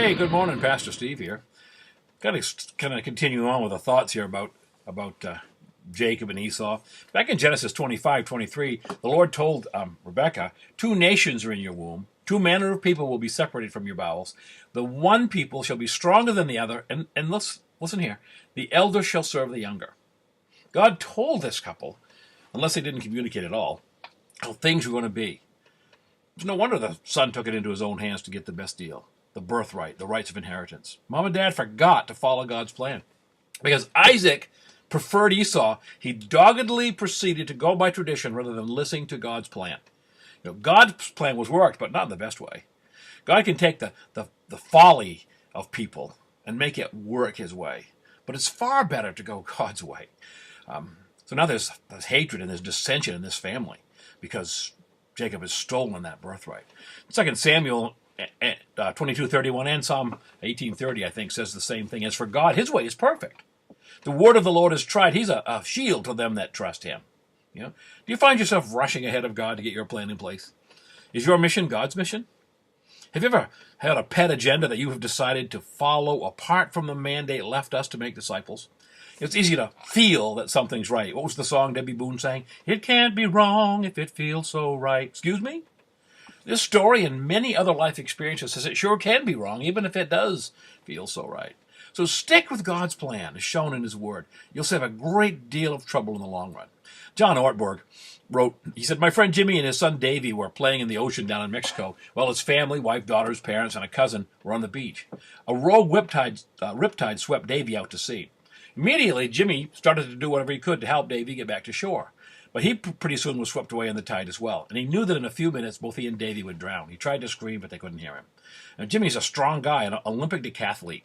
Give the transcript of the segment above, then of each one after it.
Hey, good morning, Pastor Steve here. Kind of continue on with the thoughts here about Jacob and Esau. Back in Genesis 25:23, the Lord told Rebekah, two nations are in your womb, two manner of people will be separated from your bowels. The one people shall be stronger than the other, and listen here, the elder shall serve the younger. God told this couple, unless they didn't communicate at all, how things were going to be. It's no wonder the son took it into his own hands to get the best deal. The birthright, the rights of inheritance. Mom and Dad forgot to follow God's plan. Because Isaac preferred Esau, he doggedly proceeded to go by tradition rather than listening to God's plan. God's plan was worked, but not in the best way. God can take the folly of people and make it work his way. But it's far better to go God's way. So now there's hatred and there's dissension in this family because Jacob has stolen that birthright. 2 Samuel 22:31 and Psalm 18:30, I think, says the same thing. As for God, his way is perfect. The word of the Lord is tried. He's a shield to them that trust him. Do you find yourself rushing ahead of God to get your plan in place? Is your mission God's mission? Have you ever had a pet agenda that you have decided to follow apart from the mandate left us to make disciples? It's easy to feel that something's right. What was the song Debbie Boone sang? It can't be wrong if it feels so right. Excuse me? This story and many other life experiences says it sure can be wrong, even if it does feel so right. So stick with God's plan, as shown in his word. You'll save a great deal of trouble in the long run. John Ortberg wrote, he said, my friend Jimmy and his son Davey were playing in the ocean down in Mexico while his family, wife, daughters, parents, and a cousin were on the beach. A rogue riptide swept Davey out to sea. Immediately, Jimmy started to do whatever he could to help Davey get back to shore. But he pretty soon was swept away in the tide as well. And he knew that in a few minutes, both he and Davey would drown. He tried to scream, but they couldn't hear him. Now, Jimmy's a strong guy, an Olympic decathlete.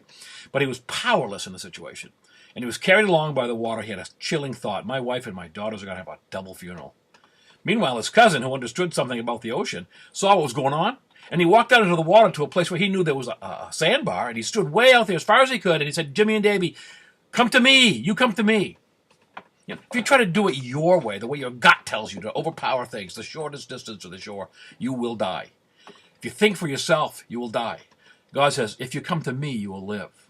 But he was powerless in the situation. And he was carried along by the water. He had a chilling thought. My wife and my daughters are going to have a double funeral. Meanwhile, his cousin, who understood something about the ocean, saw what was going on. And he walked out into the water to a place where he knew there was a sandbar. And he stood way out there as far as he could. And he said, Jimmy and Davey, come to me. You come to me. If you try to do it your way, the way your gut tells you to overpower things, the shortest distance to the shore, you will die. If you think for yourself, you will die. God says, if you come to me, you will live.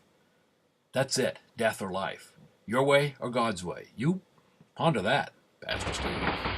That's it, death or life. Your way or God's way. You ponder that, Pastor Steve.